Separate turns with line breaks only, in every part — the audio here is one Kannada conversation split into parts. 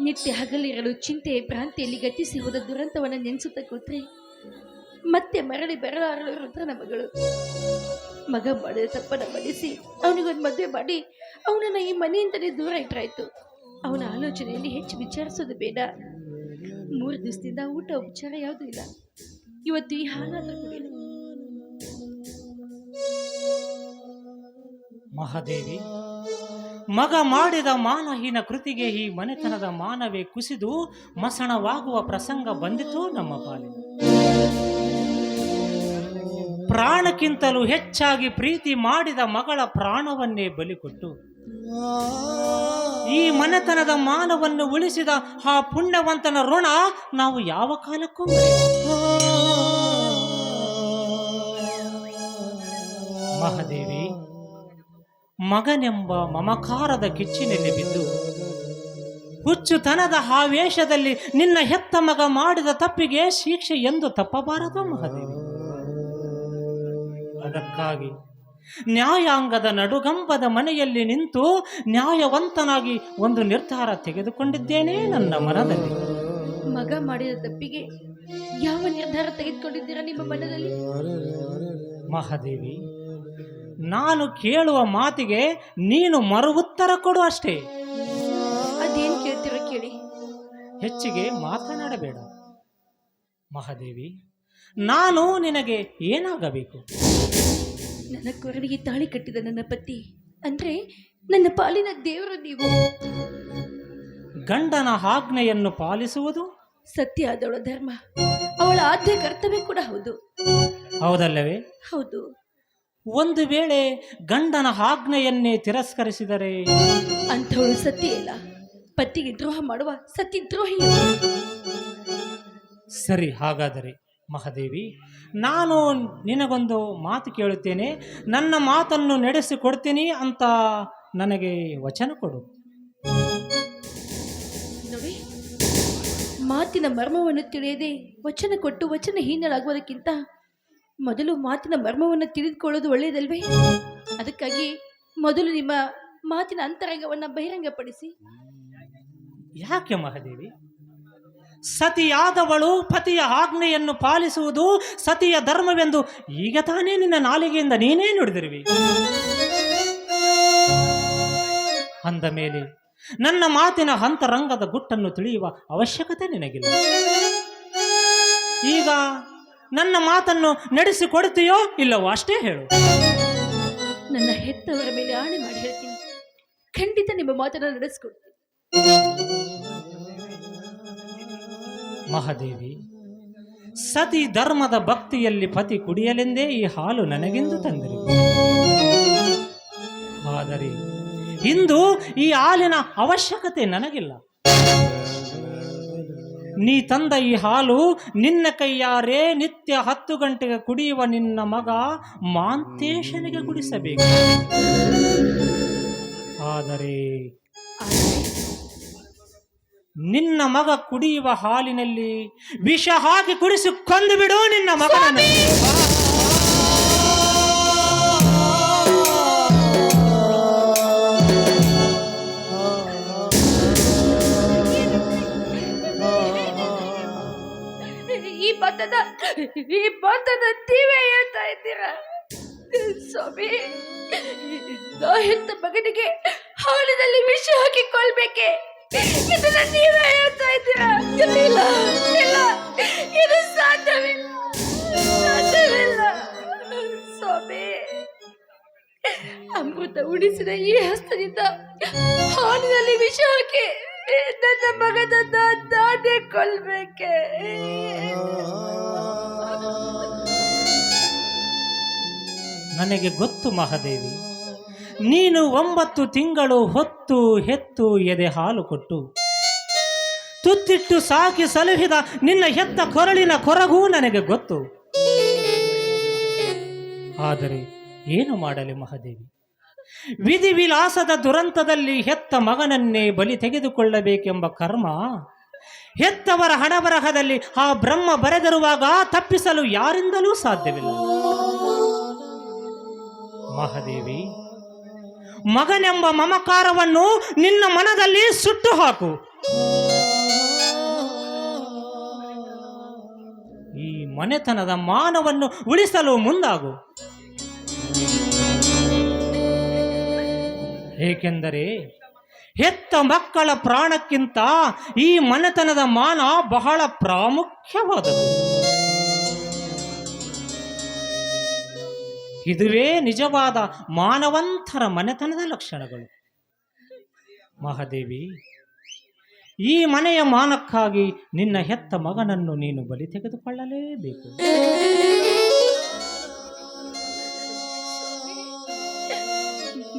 ನಿತ್ಯ ಹಗಲಿರಲು ಚಿಂತೆ ಭ್ರಾಂತಿಯಲ್ಲಿ ಗತಿಸಿ ಹೋದ ದುರಂತವನ್ನು ನೆನೆಸುತ್ತಾ ಕೂತ್ರೆ ಮತ್ತೆ ಮರಳಿ ಬರಲಾರಳು ರುದ್ರನ ಮಗಳು. ಮಗ ಮಾಡಿದ ತಪ್ಪನ್ನು ಮನ್ನಿಸಿ ಅವನಿಗೊಂದು ಮದುವೆ ಮಾಡಿ ಅವನನ್ನ ಈ ಮನೆಯಿಂದಲೇ ದೂರ ಇಟ್ಟರಾಯ್ತು. ಅವನ ಆಲೋಚನೆಯಲ್ಲಿ ಹೆಚ್ಚು ವಿಚಾರಿಸೋದು ಬೇಡ. 3 ದಿವಸದಿಂದ ಊಟ ಉಪಚಾರ ಯಾವುದೂ ಇಲ್ಲ. ಇವತ್ತು ಈ ಹಾಲಾದ್ರೂ ಕುಡಿಯಲು.
ಮಹಾದೇವಿ, ಮಗ ಮಾಡಿದ ಮಾನಹೀನ ಕೃತಿಗೆ ಈ ಮನೆತನದ ಮಾನವೇ ಕುಸಿದು ಮಸಣವಾಗುವ ಪ್ರಸಂಗ ಬಂದಿತು ನಮ್ಮ ಪಾಲಿನ. ಪ್ರಾಣಕ್ಕಿಂತಲೂ ಹೆಚ್ಚಾಗಿ ಪ್ರೀತಿ ಮಾಡಿದ ಮಗಳ ಪ್ರಾಣವನ್ನೇ ಬಲಿಕೊಟ್ಟು ಈ ಮನೆತನದ ಮಾನವನ್ನು ಉಳಿಸಿದ ಆ ಪುಣ್ಯವಂತನ ಋಣ ನಾವು ಯಾವ ಕಾಲಕ್ಕೂ ಮಹಾದೇವಿ, ಮಗನೆಂಬ ಮಮಕಾರದ ಕಿಚ್ಚಿನಲ್ಲಿ ಬಿದ್ದು ಹುಚ್ಚುತನದ ಆವೇಶದಲ್ಲಿ ನಿನ್ನ ಹೆತ್ತ ಮಗ ಮಾಡಿದ ತಪ್ಪಿಗೆ ಶಿಕ್ಷೆ ಎಂದು ತಪ್ಪಬಾರದು ಮಹಾದೇವಿ. ಅದಕ್ಕಾಗಿ ನ್ಯಾಯಾಂಗದ ನಡುಗಂಬದ ಮನೆಯಲ್ಲಿ ನಿಂತು ನ್ಯಾಯವಂತನಾಗಿ ಒಂದು ನಿರ್ಧಾರ ತೆಗೆದುಕೊಂಡಿದ್ದೇನೆ ನನ್ನ ಮನದಲ್ಲಿ.
ಮಗ ಮಾಡಿದ ತಪ್ಪಿಗೆ ಯಾವ ನಿರ್ಧಾರ ತೆಗೆದುಕೊಂಡಿದ್ದೀರಾ ನಿಮ್ಮ ಮನದಲ್ಲಿ?
ಮಹಾದೇವಿ, ನಾನು ಕೇಳುವ ಮಾತಿಗೆ ನೀನು ಮರು ಉತ್ತರ ಕೊಡು ಅಷ್ಟೇ.
ಅದೇನು ಕೇಳ್ತೀರ ಕೇಳಿ.
ಹೆಚ್ಚಿಗೆ ಮಾತನಾಡಬೇಡ ಮಹಾದೇವಿ. ನಾನು ನಿನಗೆ ಏನಾಗಬೇಕು?
ನನ್ನ ಕೊರಳಿಗೆ ತಾಳಿ ಕಟ್ಟಿದ ನನ್ನ ಪತಿ ಅಂದ್ರೆ ನನ್ನ ಪಾಲಿನ ದೇವರು ನೀವು.
ಗಂಡನ ಆಜ್ಞೆಯನ್ನು ಪಾಲಿಸುವುದು
ಸತ್ಯ ಆದವಳ ಧರ್ಮ, ಅವಳ ಆದ್ಯ ಕರ್ತವ್ಯ ಕೂಡ ಹೌದು.
ಹೌದಲ್ಲವೇ?
ಹೌದು.
ಒಂದು ವೇಳೆ ಗಂಡನ ಆಜ್ಞೆಯನ್ನೇ ತಿರಸ್ಕರಿಸಿದರೆ
ಅಂಥವಳು ಸತ್ಯ ಇಲ್ಲ, ಪತಿಗೆ ದ್ರೋಹ ಮಾಡುವ ಸತ್ಯದ್ರೋಹಿ.
ಸರಿ, ಹಾಗಾದರೆ ಮಹಾದೇವಿ, ನಾನು ನಿನಗೊಂದು ಮಾತು ಕೇಳುತ್ತೇನೆ. ನನ್ನ ಮಾತನ್ನು ನಡೆಸಿಕೊಡ್ತೀನಿ ಅಂತ ನನಗೆ ವಚನ ಕೊಡು.
ನೋಡಿ, ಮಾತಿನ ಮರ್ಮವನ್ನು ತಿಳಿಯದೆ ವಚನ ಕೊಟ್ಟು ವಚನ ಹೀನಲಾಗುವುದಕ್ಕಿಂತ ಮೊದಲು ಮಾತಿನ ಮರ್ಮವನ್ನು ತಿಳಿದುಕೊಳ್ಳೋದು ಒಳ್ಳೆಯದಲ್ವೇ? ಅದಕ್ಕಾಗಿ ಮೊದಲು ನಿಮ್ಮ ಮಾತಿನ ಅಂತರಂಗವನ್ನು ಬಹಿರಂಗಪಡಿಸಿ.
ಯಾಕೆ ಮಹಾದೇವಿ? ಸತಿಯಾದವಳು ಪತಿಯ ಆಜ್ಞೆಯನ್ನು ಪಾಲಿಸುವುದು ಸತಿಯ ಧರ್ಮವೆಂದು ಈಗ ತಾನೇ ನಿನ್ನ ನಾಲಿಗೆಯಿಂದ ನೀನೇ ನುಡಿದಿರುವಿ. ಅಂದ ಮೇಲೆ ನನ್ನ ಮಾತಿನ ಅಂತರಂಗದ ಗುಟ್ಟನ್ನು ತಿಳಿಯುವ ಅವಶ್ಯಕತೆ ನಿನಗಿಲ್ಲ. ಈಗ ನನ್ನ ಮಾತನ್ನು ನಡೆಸಿಕೊಡ್ತೀಯೋ ಇಲ್ಲವೋ ಅಷ್ಟೇ ಹೇಳು.
ನನ್ನ ಹೆತ್ತವರ ಮೇಲೆ ಆಣೆ ಮಾಡಿ ಹೇಳ್ತೀನಿ, ಖಂಡಿತ ನಿಮ್ಮ ಮಾತನ್ನು ನಡೆಸಿಕೊಡ್ತೀನಿ.
ಮಹಾದೇವಿ, ಸತಿ ಧರ್ಮದ ಭಕ್ತಿಯಲ್ಲಿ ಪತಿ ಕುಡಿಯಲೆಂದೇ ಈ ಹಾಲು ನನಗೆಂದು ತಂದಿರು. ಆದರೆ ಇಂದು ಈ ಹಾಲಿನ ಅವಶ್ಯಕತೆ ನನಗಿಲ್ಲ. ನೀ ತಂದ ಈ ಹಾಲು ನಿನ್ನ ಕೈಯಾರೆ ನಿತ್ಯ 10 ಗಂಟೆಗೆ ಕುಡಿಯುವ ನಿನ್ನ ಮಗ ಮಾಂತೇಶನಿಗೆ ಕುಡಿಸಬೇಕು. ಆದರೆ ನಿನ್ನ ಮಗ ಕುಡಿಯುವ ಹಾಲಿನಲ್ಲಿ ವಿಷ ಹಾಕಿ ಕುಡಿಸಿ ಕೊಂದು ಬಿಡು ನಿನ್ನ ಮಗನನ್ನು.
ಈ ಮಾತದ ನೀವೇ ಹೇಳ್ತಾ ಇದ್ದೀರಾ ಸ್ವಾಮಿ? ನಾ ಹೆತ್ತ ಮಗನಿಗೆ ಹಾಲಿನಲ್ಲಿ ವಿಷ ಹಾಕಿ ಕೊಲ್ಬೇಕೆ? ಇದನ್ನ ನೀವೇ ಹೇಳ್ತಾ ಇದ್ದೀರಾ? ಇಲ್ಲ ಇಲ್ಲ, ಇದು ಸಾಧ್ಯವಿಲ್ಲ, ಸಾಧ್ಯವಿಲ್ಲ ಸ್ವಾಮಿ. ಅಮೃತ ಉಣಿಸಿದ ಈ ಹಸ್ತದಿಂದ ಹಾಲಿನಲ್ಲಿ ವಿಷ ಹಾಕಿ ನನ್ನ ಮಗನನ್ನ ನಾನೇ ಕೊಲ್ಬೇಕೆ?
ನನಗೆ ಗೊತ್ತು ಮಹಾದೇವಿ, ನೀನು 9 ತಿಂಗಳು ಹೊತ್ತು ಹೆತ್ತು ಎದೆ ಹಾಲು ಕೊಟ್ಟು ತುತ್ತಿಟ್ಟು ಸಾಕಿ ಸಲುಹಿದ ನಿನ್ನ ಹೆತ್ತ ಕೊರಳಿನ ಕೊರಗೂ ನನಗೆ ಗೊತ್ತು. ಆದರೆ ಏನು ಮಾಡಲಿ ಮಹಾದೇವಿ, ವಿಧಿವಿಲಾಸದ ದುರಂತದಲ್ಲಿ ಹೆತ್ತ ಮಗನನ್ನೇ ಬಲಿ ತೆಗೆದುಕೊಳ್ಳಬೇಕೆಂಬ ಕರ್ಮ ಹೆತ್ತವರ ಹಣಬರಹದಲ್ಲಿ ಆ ಬ್ರಹ್ಮ ಬರೆದಿರುವಾಗ ತಪ್ಪಿಸಲು ಯಾರಿಂದಲೂ ಸಾಧ್ಯವಿಲ್ಲ. ಮಹಾದೇವಿ, ಮಗನೆಂಬ ಮಮಕಾರವನ್ನು ನಿನ್ನ ಮನದಲ್ಲಿ ಸುಟ್ಟು ಹಾಕು. ಮನೆತನದ ಮಾನವನ್ನು ಉಳಿಸಲು ಮುಂದಾಗು. ಏಕೆಂದರೆ ಹೆತ್ತ ಮಕ್ಕಳ ಪ್ರಾಣಕ್ಕಿಂತ ಈ ಮನೆತನದ ಮಾನ ಬಹಳ ಪ್ರಾಮುಖ್ಯವಾದದ್ದು. ಇದುವೇ ನಿಜವಾದ ಮಾನವಂತರ ಮನೆತನದ ಲಕ್ಷಣಗಳು. ಮಹಾದೇವಿ, ಈ ಮನೆಯ ಮಾನಕ್ಕಾಗಿ ನಿನ್ನ ಹೆತ್ತ ಮಗನನ್ನು ನೀನು ಬಲಿ ತೆಗೆದುಕೊಳ್ಳಲೇಬೇಕು.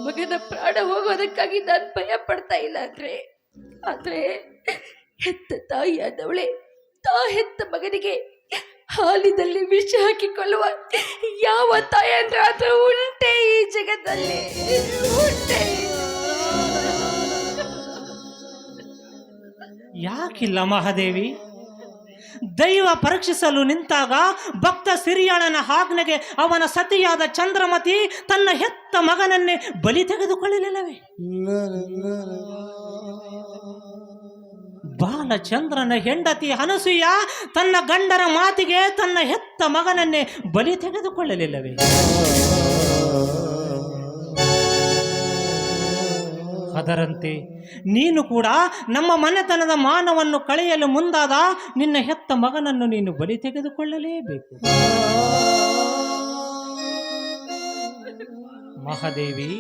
ಮಗನ ಪ್ರಾಣ ಹೋಗೋದಕ್ಕಾಗಿ ನಾನು ಭಯ ಪಡ್ತಾ ಇಲ್ಲ ಆದ್ರೆ ಹೆತ್ತ ತಾಯಿಯಾದವಳೆ ಹೆತ್ತ ಮಗನಿಗೆ ಹಾಲಿನಲ್ಲಿ ವಿಷ ಹಾಕಿಕೊಳ್ಳುವ ಯಾವ ತಾಯಂದ್ರಾದ್ರೂ ಉಂಟೆ ಈ ಜಗತ್ತಲ್ಲಿ? ಉಂಟೆ?
ಯಾಕಿಲ್ಲ ಮಹಾದೇವಿ? ದೈವ ಪರೀಕ್ಷಿಸಲು ನಿಂತಾಗ ಭಕ್ತ ಸಿರಿಯಾಳನ ಆಜ್ಞೆಗೆ ಅವನ ಸತಿಯಾದ ಚಂದ್ರಮತಿ ತನ್ನ ಹೆತ್ತ ಮಗನನ್ನೇ ಬಲಿ ತೆಗೆದುಕೊಳ್ಳಲಿಲ್ಲವೇ? ಬಾಲಚಂದ್ರನ ಹೆಂಡತಿ ಅನಸೂಯ ತನ್ನ ಗಂಡರ ಮಾತಿಗೆ ತನ್ನ ಹೆತ್ತ ಮಗನನ್ನೇ ಬಲಿ ತೆಗೆದುಕೊಳ್ಳಲಿಲ್ಲವೇ? ಅದರಂತೆ ನೀನು ಕೂಡ ನಮ್ಮ ಮನೆತನದ ಮಾನವನ್ನು ಕಳೆಯಲು ಮುಂದಾದ ನಿನ್ನ ಹೆತ್ತ ಮಗನನ್ನು ನೀನು ಬಲಿ ತೆಗೆದುಕೊಳ್ಳಲೇಬೇಕು. ಮಹಾದೇವಿ,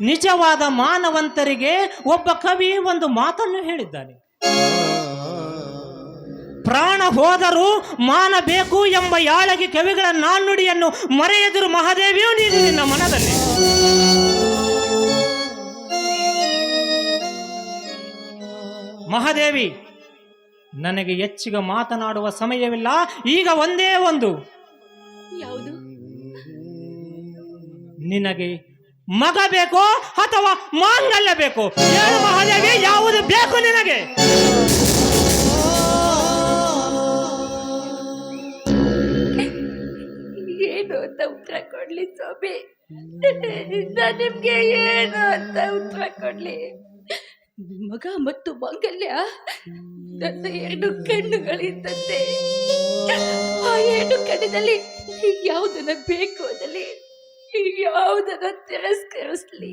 ನಿಜವಾದ ಮಾನವಂತರಿಗೆ ಒಬ್ಬ ಕವಿ ಒಂದು ಮಾತನ್ನು ಹೇಳಿದ್ದಾನೆ. ಪ್ರಾಣ ಹೋದರೂ ಮಾನ ಬೇಕು ಎಂಬ ಯಾಳಗಿ ಕವಿಗಳ ನಾಣ್ಣುಡಿಯನ್ನು ಮರೆಯದಿರು ಮಹಾದೇವಿಯು ನೀನು ನಿನ್ನ ಮನದಲ್ಲಿ. ಮಹಾದೇವಿ, ನನಗೆ ಹೆಚ್ಚಿಗೆ ಮಾತನಾಡುವ ಸಮಯವಿಲ್ಲ. ಈಗ ಒಂದೇ ಒಂದು.
ಯಾವುದು?
ನಿನಗೆ ಮಗ ಬೇಕೋ ಅಥವಾ ಮಾಂಗಲ್ಯ ಬೇಕೋ? ಹೇಳು ಮಹಾದೇವಿ, ಯಾವುದು ಬೇಕು ನಿನಗೆ?
ಏನು ಅಂತ ಉತ್ತರ ಕೊಡ್ಲಿ ಸ್ವಾಮಿ? ನಾನು ನಿಮ್ಗೆ ಏನು ಅಂತ ಉತ್ತರ ಕೊಡ್ಲಿ? ಮಗ ಮತ್ತು ಮಾಂಗಲ್ಯ ನನ್ನ 2 ಕಣ್ಣುಗಳಿದ್ದಂತೆ. ಆ 2 ಕಣ್ಣಿನಲ್ಲಿ ಯಾವುದನ್ನ ಬೇಕು ಅದಲ್ಲಿ ಯಾವುದನ್ನ ತಿರಸ್ಕರಿಸ್ಲಿ?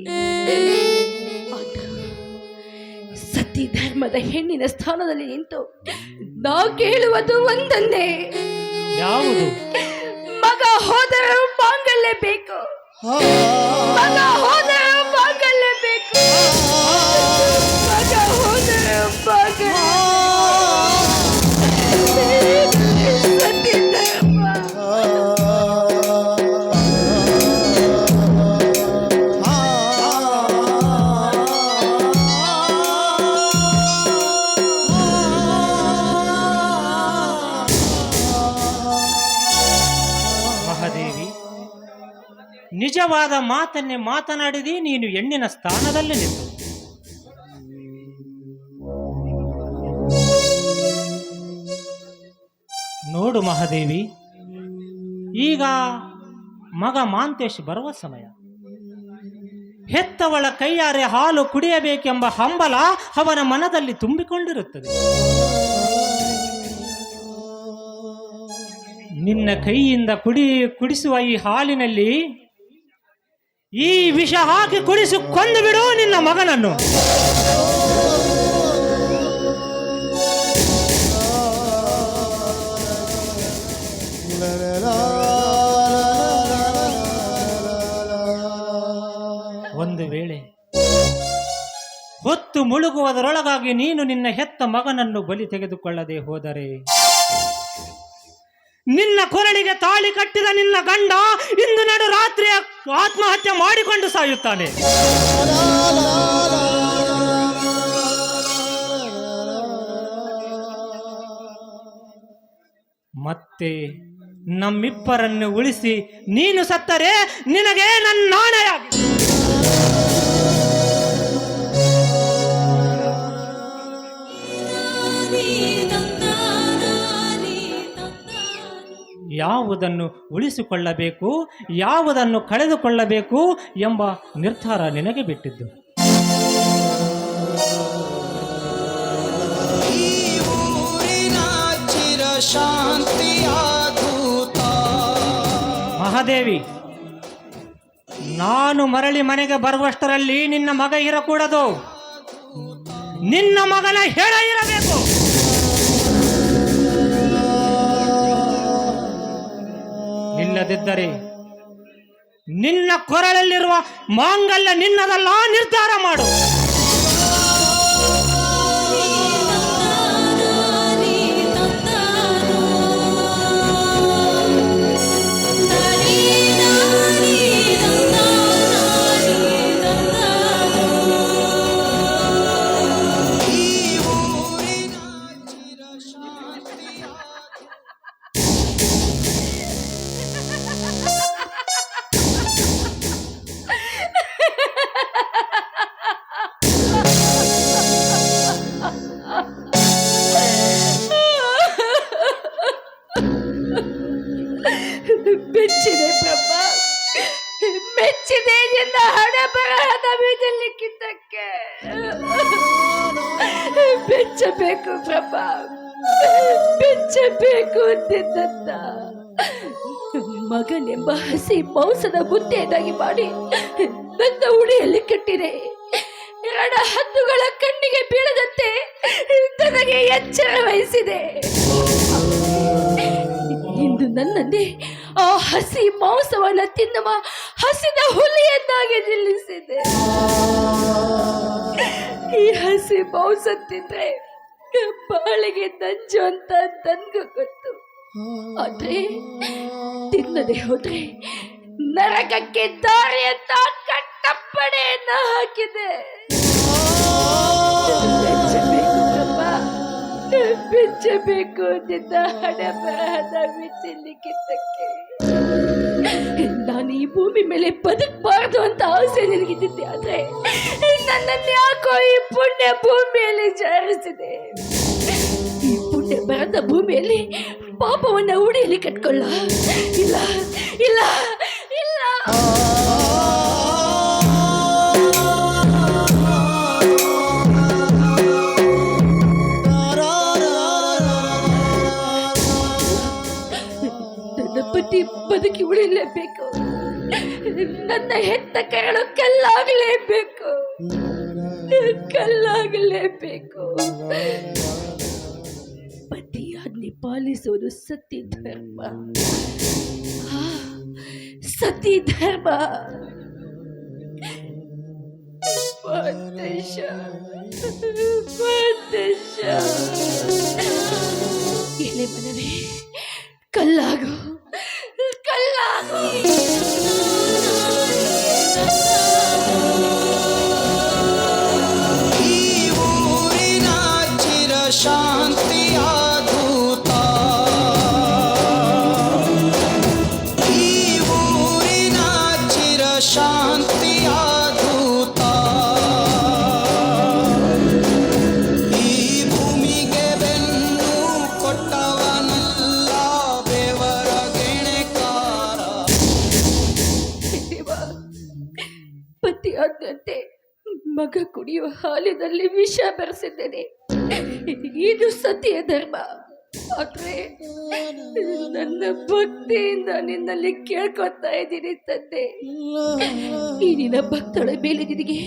ಸತಿ ಧರ್ಮದ ಹೆಣ್ಣಿನ ಸ್ಥಾನದಲ್ಲಿ ನಿಂತು ನಾ ಕೇಳುವುದು ಒಂದನ್ನೇ.
ಯಾವುದು?
ಮಗ ಹೋದರೂ ಮಾಂಗಲ್ಯ ಬೇಕು. ಮಗ ಹೋದರೂ ಮಾಂಗಲ್ಯ ಬೇಕು. ಮಗ ಹೋದರೂ ಮಾಂಗಲ್ಯ. ಸತಿ ಧರ್ಮ.
ಮಹಾದೇವಿ, ನಿಜವಾದ ಮಾತನ್ನೇ ಮಾತನಾಡಿದಿ. ನೀನು ಹೆಣ್ಣಿನ ಸ್ಥಾನದಲ್ಲಿ ನಿಂತು ನೋಡು ಮಹಾದೇವಿ, ಈಗ ಮಗ ಮಾಂತೇಶ್ ಬರುವ ಸಮಯ. ಹೆತ್ತವಳ ಕೈಯಾರೆ ಹಾಲು ಕುಡಿಯಬೇಕೆಂಬ ಹಂಬಲ ಅವನ ಮನದಲ್ಲಿ ತುಂಬಿಕೊಂಡಿರುತ್ತದೆ. ನಿನ್ನ ಕೈಯಿಂದ ಕುಡಿಸುವ ಈ ಹಾಲಿನಲ್ಲಿ ಈ ವಿಷ ಹಾಕಿ ಕುಡಿಸಿ ಕೊಂದು ಬಿಡು ನಿನ್ನ ಮಗನನ್ನು. ಒಂದು ವೇಳೆ ಹೊತ್ತು ಮುಳುಗುವುದರೊಳಗಾಗಿ ನೀನು ನಿನ್ನ ಹೆತ್ತ ಮಗನನ್ನು ಬಲಿ ತೆಗೆದುಕೊಳ್ಳದೆ ಹೋದರೆ ನಿನ್ನ ಕೊರಳಿಗೆ ತಾಳಿ ಕಟ್ಟಿದ ನಿನ್ನ ಗಂಡ ಇಂದು ನಡು ರಾತ್ರಿ ಆತ್ಮಹತ್ಯೆ ಮಾಡಿಕೊಂಡು ಸಾಯುತ್ತಾನೆ. ಮತ್ತೆ ನಮ್ಮಿಬ್ಬರನ್ನು ಉಳಿಸಿ ನೀನು ಸತ್ತರೆ ನಿನಗೆ ನನ್ನ ನಾಣೆಯಾಗಿ. ಯಾವುದನ್ನು ಉಳಿಸಿಕೊಳ್ಳಬೇಕು, ಯಾವುದನ್ನು ಕಳೆದುಕೊಳ್ಳಬೇಕು ಎಂಬ ನಿರ್ಧಾರ ನಿನಗೆ ಬಿಟ್ಟಿದ್ದು.
ಶಾಂತಿಯ
ಮಹಾದೇವಿ, ನಾನು ಮರಳಿ ಮನೆಗೆ ಬರುವಷ್ಟರಲ್ಲಿ ನಿನ್ನ ಮಗ ಇರಕೂಡದು, ನಿನ್ನ ಮಗನ ಹೆಣ ಇರಬೇಕು. ಇಲ್ಲದಿದ್ದರೆ ನಿನ್ನ ಕೊರಳಲ್ಲಿರುವ ಮಾಂಗಲ್ಯ ನಿನ್ನದಲ್ಲ, ನಿರ್ಧಾರ ಮಾಡು.
ಮೆಚ್ಚಿದೆ ಪ್ರಭ, ಮೆಚ್ಚಿದೆ ನಿನ್ನ ಹಣ ಬರಹದ ಲಿಖಿತಕ್ಕೆ. ಮೆಚ್ಚಬೇಕು ಪ್ರಭ, ಮೆಚ್ಚಬೇಕು ಅಂತಿದ್ದಂತ ಮಗನೆಂಬ ಹಸಿ ಮೌಸದ ಬುದ್ಧಿಯನ್ನಾಗಿ ಮಾಡಿ ನನ್ನ ಉಡಿಯಲ್ಲಿ ಕಟ್ಟಿದೆ. ರಣ ಹದ್ದುಗಳ ಕಣ್ಣಿಗೆ ಬೀಳದಂತೆ ನನಗೆ ಎಚ್ಚರ ವಹಿಸಿದೆ. ಇಂದು ನನ್ನನ್ನೇ ಆ ಹಸಿ ಮಾಂಸವನ್ನ ತಿನ್ನುವ ಹಸಿದ ಹುಲಿಯನ್ನಾಗಿ ನಿಲ್ಲಿಸಿದೆ. ಈ ಹಸಿ ಮಾಂಸ ತಿಂದ್ರೆ ಬಾಳಿಗೆ ನಂಜು ಅಂತ ನನ್ಗೂ ಗೊತ್ತು. ಆದ್ರೆ ತಿನ್ನದೆ ಹೋದ್ರೆ ನರಕಕ್ಕೆ ದಾರಿ ಅಂತ ಕಟ್ಟಪ್ಪಣೆಯನ್ನ ಹಾಕಿದೆ. ಮೆಚ್ಚಬೇಕು ನಿನ್ನ ಹಣ ಬರಹದ ಲಿಖಿತಕ್ಕೆ. ನಾನು ಈ ಭೂಮಿ ಮೇಲೆ ಬದುಕಬಾರ್ದು ಅಂತ ಆಸೆ ನಿನಗಿದ್ದೆ, ಆದ್ರೆ ನನ್ನನ್ನು ಯಾಕೋ ಈ ಪುಣ್ಯ ಭೂಮಿಯಲ್ಲಿ ಜಾರಿಸಿದೆ. ಈ ಪುಣ್ಯ ಬರದ ಭೂಮಿಯಲ್ಲಿ ಪಾಪವನ್ನ ಉಡಿಯಲ್ಲಿ ಕಟ್ಕೊಳ್ಳ. ಇಲ್ಲ ಇಲ್ಲ ಇಲ್ಲ. ಪತಿ ಬದುಕಿ ಉಳಿಲೇಬೇಕು. ನನ್ನ ಹೆತ್ತ ಕರಳು ಕಲ್ಲಾಗಲೇಬೇಕು, ಕಲ್ಲಾಗಲೇಬೇಕು. ಪತಿ ಆಜ್ಞೆ ಪಾಲಿಸುವುದು ಸತಿ ಧರ್ಮ, ಸತಿ ಧರ್ಮ. ಎಲೆ ಮನವೇ ಕಲ್ಲಾಗು, ಕಲ್ಲಾಗು.
ಈ ಊರಿನ ಚಿರ ಶಾಂತಿಯ ದೂತ, ಈ ಊರಿನ ಚಿರ ಶಾಂತಿಯ ದೂತ, ಈ ಭೂಮಿಗೆ ಬೆನ್ನು ಕೊಟ್ಟವನಲ್ಲ ಬೆವರ ಗೆಣೆಕಾರ.
ಪತಿ ಆದಂತೆ ಮಗ ಕುಡಿಯುವ ಹಾಲಿನಲ್ಲಿ ವಿಷ ಬೆರೆಸಿದ್ದೇನೆ. ಇದು ಸತಿಯ ಧರ್ಮ. ಆದ್ರೆ ನನ್ನ ಭಕ್ತಿಯಿಂದ ನಿನ್ನಲ್ಲಿ ಕೇಳ್ಕೊತಾ ಇದ್ದೀನಿ ತಂದೆ. ಈ ನಿನ್ನ ಭಕ್ತಳ ಮೇಲೆ ನಿನಗೆ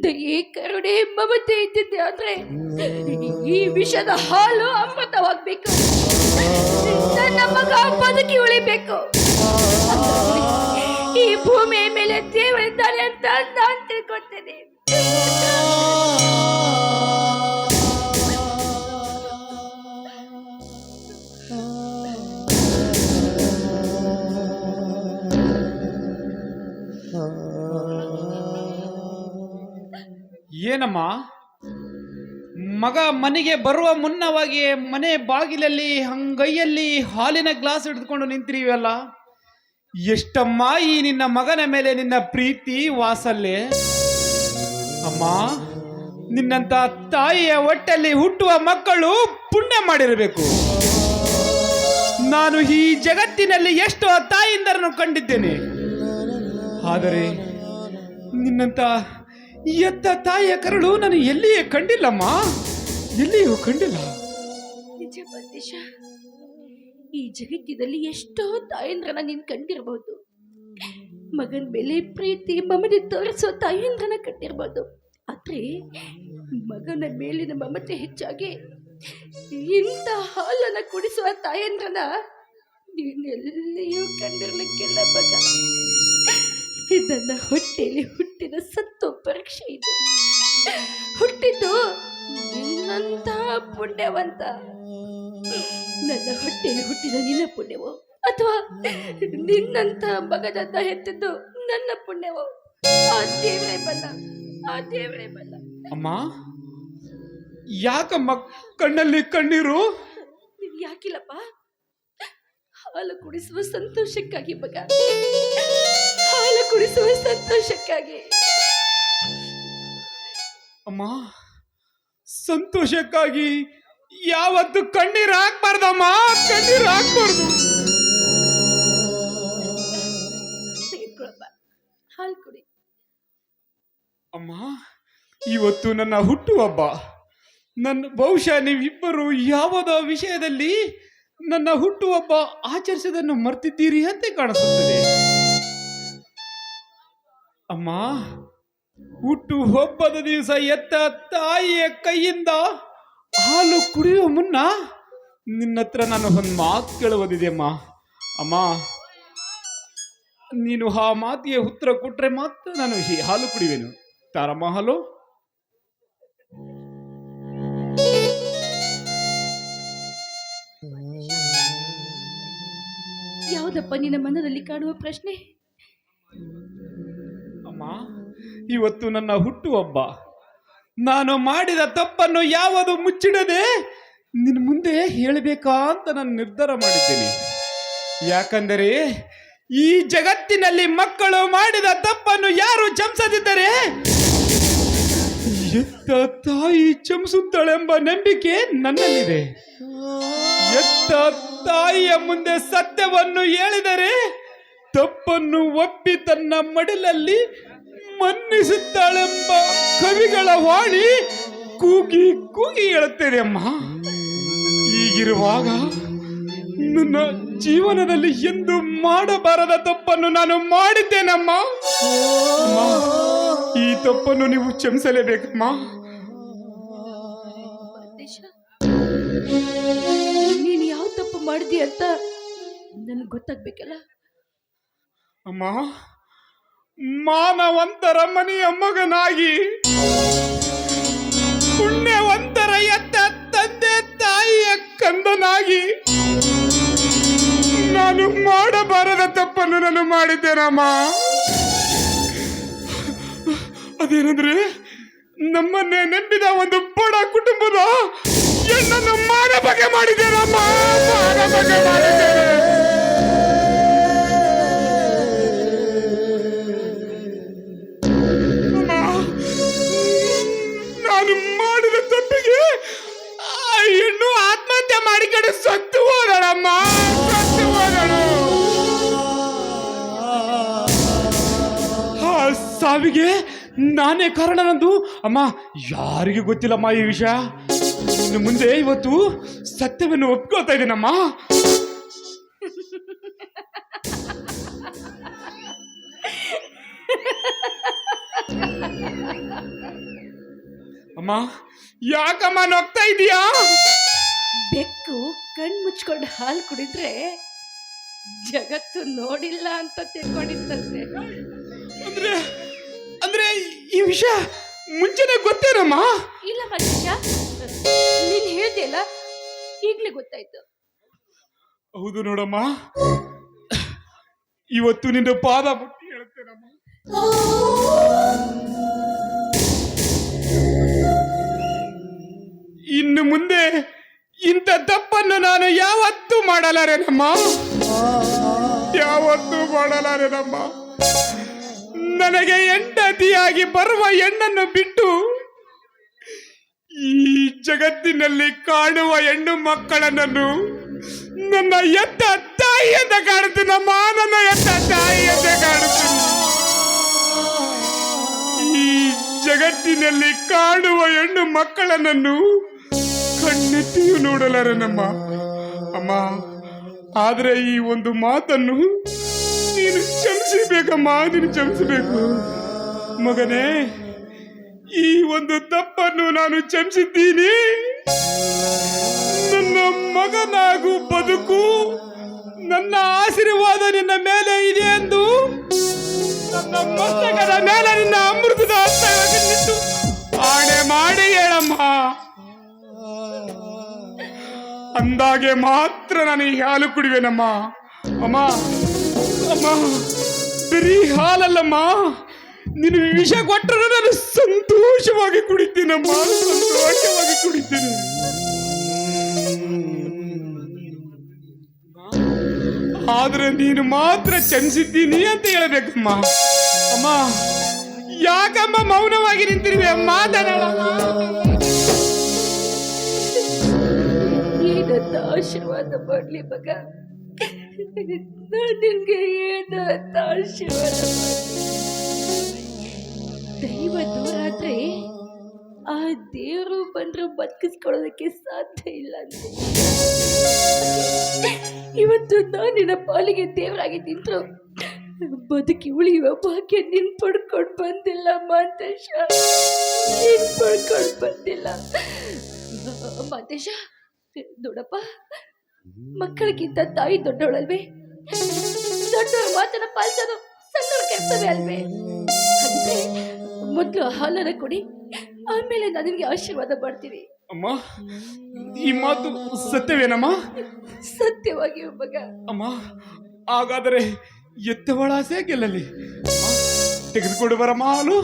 ದಯೆ, ಕರುಣೆ, ಮಮತೆ ಇದ್ದಿದ್ದೆ ಆದ್ರೆ ಈ ವಿಷದ ಹಾಲು ಅಮೃತವಾಗ್ಬೇಕು. ನನ್ನ ಮಗ ಬದುಕಿ ಉಳಿಬೇಕು. ಈ ಭೂಮಿಯ ಮೇಲೆ ದೇವರಿದ್ದಾನೆ ಅಂತ ನಾನು ತಿಳ್ಕೊಳ್ತೇನೆ.
ಏನಮ್ಮ, ಮಗ ಮನೆಗೆ ಬರುವ ಮುನ್ನವಾಗಿಯೇ ಮನೆ ಬಾಗಿಲಲ್ಲಿ ಅಂಗೈಯಲ್ಲಿ ಹಾಲಿನ ಗ್ಲಾಸ್ ಹಿಡಿದುಕೊಂಡು ನಿಂತಿರುವಲ್ಲ, ಎಷ್ಟಮ್ಮ ಈ ನಿನ್ನ ಮಗನ ಮೇಲೆ ನಿನ್ನ ಪ್ರೀತಿ ವಾತ್ಸಲ್ಯ. ಅಮ್ಮ, ನಿನ್ನಂತ ತಾಯಿಯ ಹೊಟ್ಟೆಯಲ್ಲಿ ಹುಟ್ಟುವ ಮಕ್ಕಳು ಪುಣ್ಯ ಮಾಡಿರಬೇಕು. ನಾನು ಈ ಜಗತ್ತಿನಲ್ಲಿ ಎಷ್ಟೋ ತಾಯಿಂದರನ್ನು ಕಂಡಿದ್ದೇನೆ, ಆದರೆ ನಿನ್ನಂತ ಎತ್ತ ತಾಯಿಯ ಕರಳು ನಾನು ಎಲ್ಲಿಯೇ ಕಂಡಿಲ್ಲಮ್ಮ, ಎಲ್ಲಿಯೂ ಕಂಡಿಲ್ಲ.
ನಿಜ ಬಂದೇಶ, ಈ ಜಗತ್ತಿನಲ್ಲಿ ಎಷ್ಟೋ ತಾಯಂದ್ರನ್ನ ನೀನು ಕಂಡಿರಬಹುದು, ಮಗನ ಮೇಲೆ ಪ್ರೀತಿ ಮಮತೆ ತೋರಿಸುವ ತಾಯಂದ್ರನ ಕಟ್ಟಿರ್ಬೋದು. ಆದ್ರೆ ಮಗನ ಮೇಲಿನ ಮಮತೆ ಹೆಚ್ಚಾಗಿ ಇಂಥ ಹಾಲನ್ನ ಕುಡಿಸುವ ತಾಯಂದ್ರನ ನೀನೆಲ್ಲಿಯೂ ಕಂಡಿರ್ಲಿಕ್ಕಿಲ್ಲ ಮಗ. ನನ್ನ ಹೊಟ್ಟೆಯಲ್ಲಿ ಹುಟ್ಟಿದ ಸತ್ತು ಪರೀಕ್ಷೆ ಇದು. ಹುಟ್ಟಿದ್ದು ನಿನ್ನಂತ ಪುಣ್ಯವಂತ. ನನ್ನ ಹೊಟ್ಟೆಯಲ್ಲಿ ಹುಟ್ಟಿದ ನಿನ್ನ ಪುಣ್ಯವೋ ಅಥವಾ ನಿನ್ನಂತ ಮಗನನ್ನ ಹೆತ್ತಿದ್ದು ನನ್ನ ಪುಣ್ಯವೋ ಆ ದೇವರೇ ಬಲ್ಲ, ಆ ದೇವರೇ ಬಲ್ಲ.
ಅಮ್ಮ, ಯಾಕಮ್ಮ ಕಣ್ಣಲ್ಲಿ ಕಣ್ಣೀರು?
ಯಾಕಿಲ್ಲಪ್ಪ? ಹಾಲು ಕುಡಿಸುವ ಸಂತೋಷಕ್ಕಾಗಿ ಮಗ, ಹಾಲು ಕುಡಿಸುವ ಸಂತೋಷಕ್ಕಾಗಿ.
ಅಮ್ಮ, ಸಂತೋಷಕ್ಕಾಗಿ ಯಾವತ್ತು ಕಣ್ಣೀರು ಹಾಕ್ಬಾರ್ದಮ್ಮ, ಕಣ್ಣೀರು ಹಾಕ್ಬಾರ್ದು.
ತೆಗೆದುಕೊಳ್ಳಪ್ಪ, ಹಾಲು ಕುಡಿ.
ಅಮ್ಮ, ಇವತ್ತು ನನ್ನ ಹುಟ್ಟುಹಬ್ಬ. ಬಹುಶಃ ನೀವಿಬ್ಬರು ಯಾವುದೋ ವಿಷಯದಲ್ಲಿ ನನ್ನ ಹುಟ್ಟುಹಬ್ಬ ಆಚರಿಸೋದನ್ನು ಮರ್ತಿದ್ದೀರಿ ಅಂತ ಕಾಣಿಸುತ್ತದೆ. ಅಮ್ಮ, ಹುಟ್ಟುಹಬ್ಬದ ದಿವಸ ಎತ್ತ ತಾಯಿಯ ಕೈಯಿಂದ ಹಾಲು ಕುಡಿಯುವ ಮುನ್ನ ನಿನ್ನ ಹತ್ರ ನಾನು ಒಂದು ಮಾತು ಕೇಳುವುದಿದೆ ಅಮ್ಮ. ಅಮ್ಮ, ನೀನು ಆ ಮಾತಿಗೆ ಉತ್ತರ ಕೊಟ್ರೆ ಮಾತ್ರ ನಾನು ಹಾಲು ಕುಡಿವೇನು. ತಾರಮ್ಮ ಹಾಲು?
ಯಾವುದಪ್ಪ ನಿನ್ನ ಮನದಲ್ಲಿ ಕಾಣುವ ಪ್ರಶ್ನೆ?
ಅಮ್ಮ, ಇವತ್ತು ನನ್ನ ಹುಟ್ಟುಹಬ್ಬ. ನಾನು ಮಾಡಿದ ತಪ್ಪನ್ನು ಯಾವುದು ಮುಚ್ಚಿಡದೆ ನಿನ್ನ ಮುಂದೆ ಹೇಳಬೇಕಾ ಅಂತ ನಾನು ನಿರ್ಧಾರ ಮಾಡಿದ್ದೇನೆ. ಯಾಕಂದರೆ ಈ ಜಗತ್ತಿನಲ್ಲಿ ಮಕ್ಕಳು ಮಾಡಿದ ತಪ್ಪನ್ನು ಯಾರು ಕ್ಷಮಿಸದಿದ್ದರೆ ಎತ್ತ ತಾಯಿ ಕ್ಷಮಿಸುತ್ತಾಳೆಂಬ ನಂಬಿಕೆ ನನ್ನಲ್ಲಿದೆ. ಎತ್ತ ತಾಯಿಯ ಮುಂದೆ ಸತ್ಯವನ್ನು ಹೇಳಿದರೆ ತಪ್ಪನ್ನು ಒಪ್ಪಿ ತನ್ನ ಮಡಿಲಲ್ಲಿ ಮನ್ನಿಸುತ್ತಾಳೆಂಬ ಕವಿಗಳ ವಾಣಿ ಕೂಗಿ ಕೂಗಿ ಹೇಳುತ್ತೇನೆ ಅಮ್ಮ. ಹೀಗಿರುವಾಗ ನನ್ನ ಜೀವನದಲ್ಲಿ ಎಂದು ಮಾಡಬಾರದ ತಪ್ಪನ್ನು ನಾನು ಮಾಡಿದ್ದೇನಮ್ಮ. ಈ ತಪ್ಪನ್ನು ನೀವು ಕ್ಷಮಿಸಲೇಬೇಕಮ್ಮ.
ನೀನು ಯಾವ ತಪ್ಪು ಮಾಡಿದಿ ಅಂತ ನನಗೆ ಗೊತ್ತಾಗ್ಬೇಕಲ್ಲ
ಅಮ್ಮ. ಮಾನವಂತರ ಮನೆಯ ಮಗನಾಗಿ, ಪುಣ್ಯವಂತರ ಎತ್ತ ತಂದೆ ತಾಯಿಯ ಕಂದನಾಗಿ ನಾನು ಮಾಡಬಾರದ ತಪ್ಪನ್ನು ನಾನು ಮಾಡಿದ್ದೇನಮ್ಮ. ಅದೇನಂದ್ರೆ ನಮ್ಮನ್ನೇ ನಂಬಿದ ಒಂದು ಬಡ ಕುಟುಂಬದ ಹೆಣ್ಣನ್ನು ಮಾನಭಂಗ ಮಾಡಿದ್ದೇನಮ್ಮ, ಮಾನಭಂಗ ಮಾಡಿದ್ದೇನೆ. ನಾನು ಮಾಡಿದ ತಪ್ಪಿಗೆ ಆ ಹೆಣ್ಣು ಆತ್ಮಹತ್ಯೆ ಮಾಡಿಕೊಂಡು ಸತ್ತು ಹೋದಳಮ್ಮ, ಸತ್ತು ಹೋದಳು. ಆ ಸಾವಿಗೆ ನಾನೇ ಕಾರಣನಂದು ಅಮ್ಮ ಯಾರಿಗೂ ಗೊತ್ತಿಲ್ಲಮ್ಮ ಈ ವಿಷಯ. ಇನ್ನು ಮುಂದೆ ಇವತ್ತು ಸತ್ಯವನ್ನು ಒಪ್ಕೊಳ್ತಾ ಇದ್ದೀನಮ್ಮ. ಅಮ್ಮ, ಯಾಕಮ್ಮ ನಗ್ತಾ ಇದೀಯಾ?
ಬೆಕ್ಕು ಕಣ್ ಮುಚ್ಕೊಂಡು ಹಾಲು ಕುಡಿದ್ರೆ ಜಗತ್ತು ನೋಡಿಲ್ಲ ಅಂತ ತಿಳ್ಕೊಂಡಿತ್ತಂತೆ.
ಅಂದ್ರೆ ಅಂದ್ರೆ ಈ ವಿಷಯ ಮುಂಚೆನೆ ಗೊತ್ತೇನಮ್ಮ?
ಇಲ್ಲ ಮನುಷ್ಯ, ನೀನ್ ಹೇಳ್ದೆಲ್ಲ ಈಗ್ಲೇ ಗೊತ್ತಾಯ್ತು.
ಹೌದು ನೋಡಮ್ಮ, ಇವತ್ತು ನಿನ್ನ ಪಾದ ಮುಟ್ಟಿ ಹೇಳ್ತೇನಮ್ಮ. ಇನ್ನು ಮುಂದೆ ಇಂಥ ತಪ್ಪನ್ನು ನಾನು ಯಾವತ್ತೂ ಮಾಡಲಾರೆನಮ್ಮ, ಯಾವತ್ತೂ ಮಾಡಲಾರೆನಮ್ಮ. ನನಗೆ ಹೆಂಡತಿಯಾಗಿ ಬರುವ ಹೆಣ್ಣನ್ನು ಬಿಟ್ಟು ಈ ಜಗತ್ತಿನಲ್ಲಿ ಕಾಣುವ ಹೆಣ್ಣು ಮಕ್ಕಳನ್ನು ನನ್ನ ಎತ್ತ ತಾಯಿ ಅಂತ ಕಾಣುತ್ತೀನಮ್ಮ, ನನ್ನ ಎತ್ತ ತಾಯಿ ಅಂತ ಕಾಣುತ್ತೀನಿ. ಈ ಜಗತ್ತಿನಲ್ಲಿ ಕಾಣುವ ಹೆಣ್ಣು ಮಕ್ಕಳನ್ನು ಕಣ್ಣೆತ್ತಿಯೂ ನೋಡಲಾರನಮ್ಮ. ಅಮ್ಮ, ಆದ್ರೆ ಈ ಒಂದು ಮಾತನ್ನು ನೀನು ಕ್ಷಮಿಸಬೇಕಮ್ಮ, ನೀನು ಕ್ಷಮಿಸಬೇಕು ಮಗನೇ. ಈ ಒಂದು ತಪ್ಪನ್ನು ನಾನು ಕ್ಷಮಿಸಿದ್ದೀನಿ. ನನ್ನ ಮಗನಾಗು ಬದುಕು, ನನ್ನ ಆಶೀರ್ವಾದ ನಿನ್ನ ಮೇಲೆ ಇದೆ ಎಂದು ನನ್ನ ಮಸ್ತಕದ ಮೇಲೆ ನಿನ್ನ ಅಮೃತದ ಹಸ್ತವಾಗಿ ನಿಂತು ಆಣೆ ಮಾಡಿ ಹೇಳಮ್ಮ. ಅಂದಾಗೆ ಮಾತ್ರ ನಾನು ಈ ಹಾಲು ಕುಡಿವೇನಮ್ಮ. ಅಮ್ಮ ಅಮ್ಮ, ಬರೀ ಹಾಲಲ್ಲಮ್ಮ, ನೀನು ವಿಷ ಕೊಟ್ಟರೆ ನಾನು ಸಂತೋಷವಾಗಿ ಕುಡಿತೀನಮ್ಮ, ಸಂತೋಷವಾಗಿ ಕುಡಿತೀನಿ. ಆದ್ರೆ ನೀನು ಮಾತ್ರ ಕ್ಷಮಿಸಿದ್ದೀನಿ ಅಂತ ಹೇಳಬೇಕಮ್ಮ. ಅಮ್ಮ, ಯಾಕಮ್ಮ ಮೌನವಾಗಿ ನಿಂತಿರುವೆ? ಮಾತನಾಡಮ್ಮ.
ಏನಂತ ಆಶೀರ್ವಾದ ಮಾಡ್ಲಿ ಮಗ? ನಾನು ನಿನ್ಗೆ ಏನಂತ ಆಶೀರ್ವಾದ ಮಾಡ್ಲಿ? ದೈವ ದೂರ ಆದ್ರೆ ಆ ದೇವರು ಬಂದ್ರು ಬದುಕಿಸ್ಕೊಳ್ಳೋದಕ್ಕೆ ಸಾಧ್ಯ ಇಲ್ಲ ಅಂತ. ಇವತ್ತು ನಾನು ನಿನ್ನ ಪಾಲಿಗೆ ದೇವರಾಗಿ ನಿಂತರು ಬದುಕಿ ಉಳಿಯುವ ಭಾಗ್ಯ ನಿನ್ ಪಡ್ಕೊಂಡು ಬಂದಿಲ್ಲ ಮಾಂತೇಶ, ನೀನ್ ಪಡ್ಕೊಂಡು ಬಂದಿಲ್ಲ ಮಾಂತೇಶ. ದೊಡ್ಡಪ್ಪ, ಮಕ್ಕಳಿಗಿಂತ ತಾಯಿ ದೊಡ್ಡವಳಲ್ವೇ? ದೊಡ್ಡವರ ಮಾತನ್ನ ಪಾಲಿಸೋದು ಸಣ್ಣವರ ಕೆಲಸವೇ ಅಲ್ವೇ? ಹಾಗಿದ್ರೆ ಮೊದಲು ಹಾಲನ್ನ ಕೊಡಿ, ಆಮೇಲೆ ನಾನು ನಿನಗೆ ಆಶೀರ್ವಾದ ಮಾಡ್ತೀನಿ.
ಅಮ್ಮ, ಈ ಮಾತು ಸತ್ಯವೇನಮ್ಮ?
ಸತ್ಯವಾಗಿ ಮಗ.
ಅಮ್ಮ, ಹಾಗಾದರೆ ಎತ್ತವಳ ಆಸೆ ಗೆಲ್ಲಲಿ. ತೆಗೆದುಕೊಂಡು ಬರಮ್ಮ ಹಾಲು.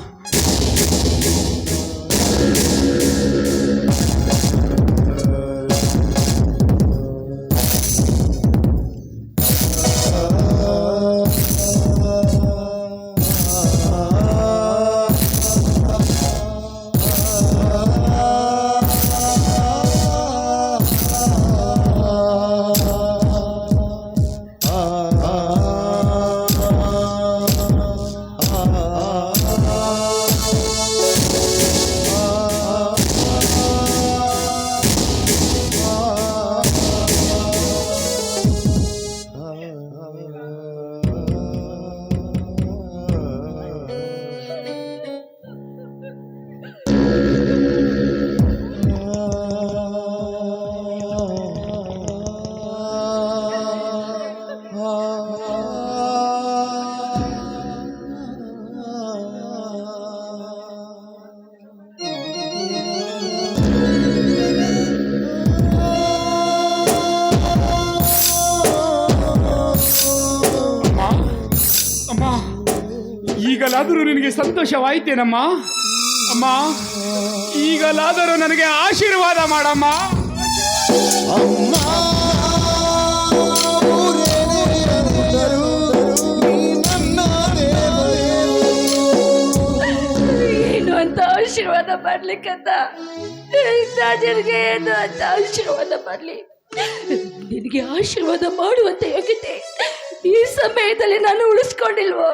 ಈಗಲಾದರೂ ನಿನಗೆ ಸಂತೋಷವಾಯಿತೇನಮ್ಮ? ಅಮ್ಮ, ಈಗಲಾದರೂ ನನಗೆ ಆಶೀರ್ವಾದ ಮಾಡಮ್ಮ.
ಅಮ್ಮ
ಏನು ಅಂತ ಆಶೀರ್ವಾದ ಮಾಡ್ಲಿಕ್ಕಂತ ನಿನಗೆ ಏನು ಅಂತ ಆಶೀರ್ವಾದ ಮಾಡ್ಲಿ? ನಿನಗೆ ಆಶೀರ್ವಾದ ಮಾಡುವಂತ ಯೋಗ್ಯತೆ ಈ ಸಮಯದಲ್ಲಿ ನಾನು ಉಳಿಸ್ಕೊಂಡಿಲ್ವೋ?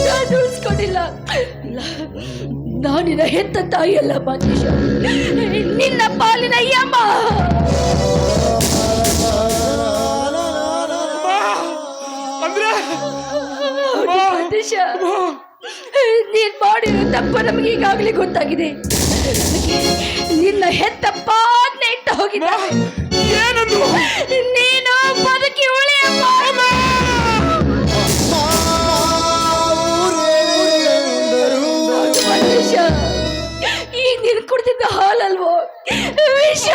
ನಾನು ಉಳಿಸ್ಕೊಂಡಿಲ್ಲ. ನಾನಿನ ಹೆತ್ತ ತಾಯಿಯಲ್ಲ ಮಾಂತೇಶ, ನಿನ್ನ ಪಾಲಿನ ಯಮ್ಮ. ಮಾಂತೇಶ, ನೀನ್ ಮಾಡಿರೋ ತಪ್ಪ ನಮಗೆ ಈಗಾಗಲೇ ಗೊತ್ತಾಗಿದೆ. ನಿನ್ನ ಹೆತ್ತ ಪಾದನೆ ಇಟ್ಟ ಹೋಗಿದ್ದಾನೆ.
ಏನಂದ್ರು?
ನೀನು ಬದುಕಿ ಉಳಿಯಮ್ಮ. ಮಾಂತೇಶ, ಈಗ ನೀನು ಕುಡ್ತಿದ್ದ ಹಾಲಲ್ವೋ ವಿಷ?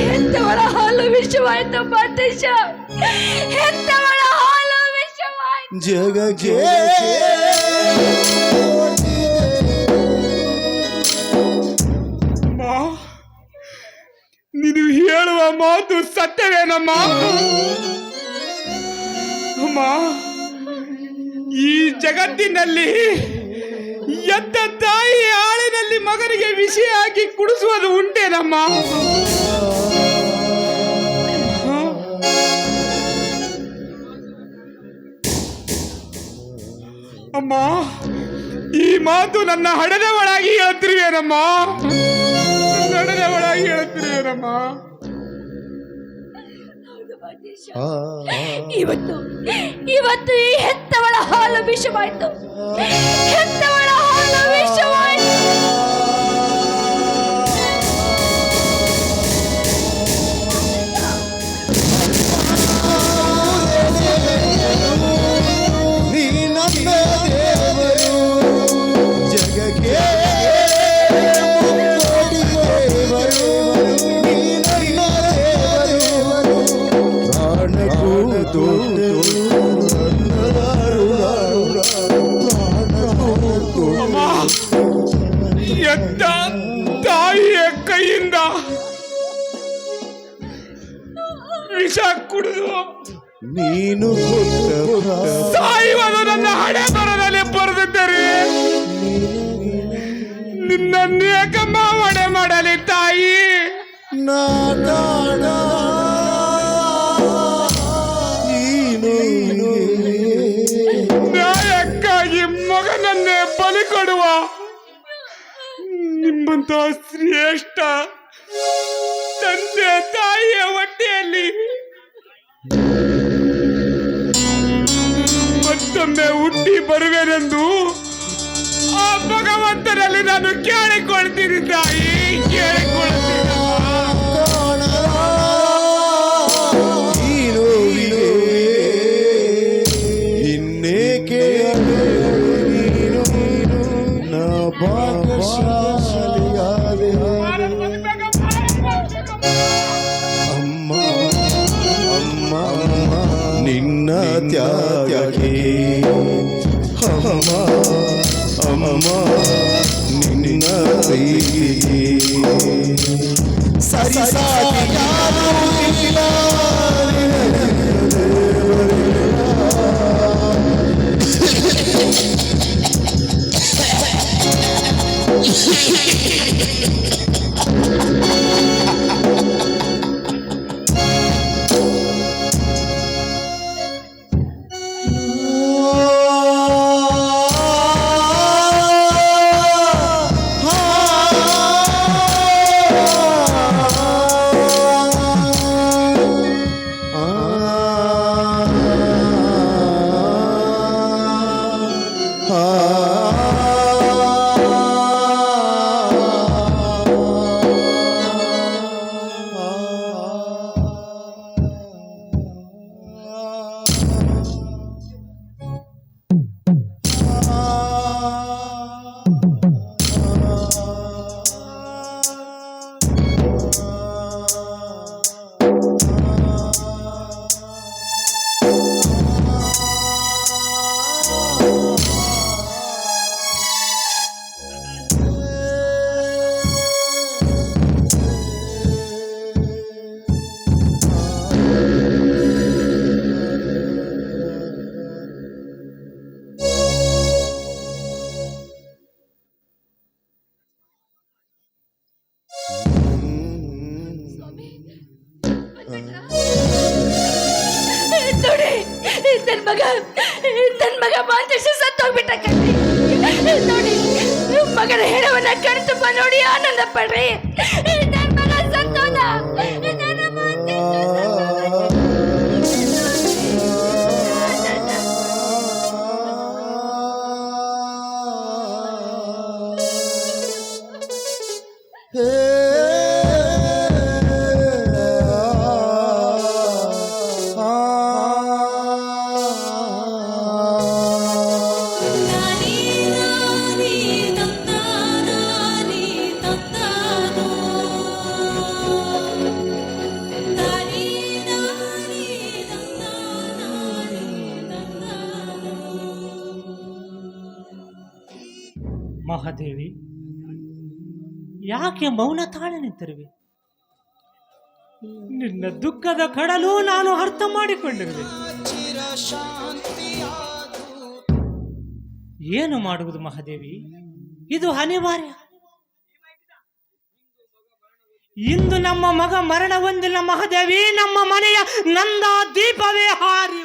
ಹೆತ್ತವಳ ಹಾಲು ವಿಷವಾಯ್ತು ಮಾಂತೇಶ, ಹೆತ್ತವಳ ಹಾಲು ವಿಷವಾಯ್ತು.
ಜಗಕ್ಕೆ
ನೀನು ಹೇಳುವ ಮಾತು ಸತ್ಯವೇನಮ್ಮ? ಅಮ್ಮ, ಈ ಜಗತ್ತಿನಲ್ಲಿ ಎದ್ದ ತಾಯಿ ಆಳಿನಲ್ಲಿ ಮಗನಿಗೆ ವಿಷ ಹಾಕಿ ಕುಡಿಸುವುದು ಉಂಟೇನಮ್ಮ? ಅಮ್ಮ, ಈ ಮಾತು ನನ್ನ ಹಡೆದ ಒಳಗೆ ಹೇಳ್ತಿರುವೇನಮ್ಮ? ಹಡೆದ ಒಳಗೆ ಹೇಳ್ತಿರುವೇನಮ್ಮ?
ಇವತ್ತು ಇವತ್ತು ಈ ಹೆತ್ತವಳ ಹಾಲು ವಿಷವಾಯ್ತು, ಹೆತ್ತವಳ ಹಾಲು ವಿಷವಾಯ್ತು.
ನೀ ನನ್ನ ದೇವರು, ಜಗಕ್ಕೆ ಕೋಟಿ ದೇವರು. ನೀ ನನ್ನ ದೇವರು, ಪ್ರಾಣಕ್ಕೂ ದೊಡ್ಡವರು,
ಅಮ್ಮ, ಎದ್ದ ತಾಯಿಯ ಕೈಯಿಂದ ವಿಷ ಕುಡಿದು
ನೀನು
ಸಾಯುವುದು ನನ್ನ ಹಣೆ ಬರದಲ್ಲಿ ಬರೆದಿದ್ದರೆ ನಿನ್ನ ನೇಕಮ್ಮ ಒಡೆ ಮಾಡಲಿ ತಾಯಿ. ನ್ಯಾಯಕ್ಕಾಗಿ ಮಗನನ್ನೇ ಬಲಿ ಕೊಡುವ ನಿಮ್ಮಂತ ಶ್ರೇಷ್ಠ ತಂದೆ ತಾಯಿಯ ಹೊಟ್ಟೆಯಲ್ಲಿ ಮತ್ತೊಮ್ಮೆ ಹುಟ್ಟಿ ಬರುವೆನೆಂದು ಆ ಭಗವಂತನಲ್ಲಿ ನಾನು ಕೇಳಿಕೊಳ್ತೀನಿ ತಾಯಿ, ಕೇಳಿಕೊಳ್ತೀನಿ.
ಇನ್ನೇಕೆ ನೀನು ನಾ ಭಾಗ್ಯಶಾಲಿಯಾದೆ. ಅಮ್ಮ ಅಮ್ಮ ನಿನ್ನ ತ್ಯಾಗಕ್ಕೆ, ಅಮ್ಮ ಅಮ್ಮ ನಿನ್ನ ಪ್ರೀತಿಗೆ ಸರಿ ಸಾಟಿಯಾಗುವುದಿಲ್ಲ.
ನೋಡಿ, ತನ್ ಮಗ ಮಾಂತೇಶ ಸತ್ತೋಗ್ಬಿಟ್ಟ ಕಣ್ರಿ. ನೋಡಿ, ಮಗನ ಹೆಣವನ್ನ ಕಣ್ತುಂಬ ನೋಡಿ ಆನಂದ ಪಡ್ರಿ. ನನ್ ಮಗ ಸತ್ತೋದ, ನನ್ನ
ಮಹಾದೇವಿ, ಯಾಕೆ ಮೌನ ತಾಳೆ ನಿಂತಿರುವೆ? ನಿನ್ನ ದುಃಖದ ಕಡಲು ನಾನು ಅರ್ಥ ಮಾಡಿಕೊಂಡಿರುವೆ. ಏನು ಮಾಡುವುದು ಮಹಾದೇವಿ? ಇದು ಅನಿವಾರ್ಯ. ಇಂದು ನಮ್ಮ ಮಗ ಮರಣ ಹೊಂದಿಲ್ಲ ಮಹಾದೇವಿ. ನಮ್ಮ ಮನೆಯ ನಂದ ದೀಪವೇ ಹಾರಿ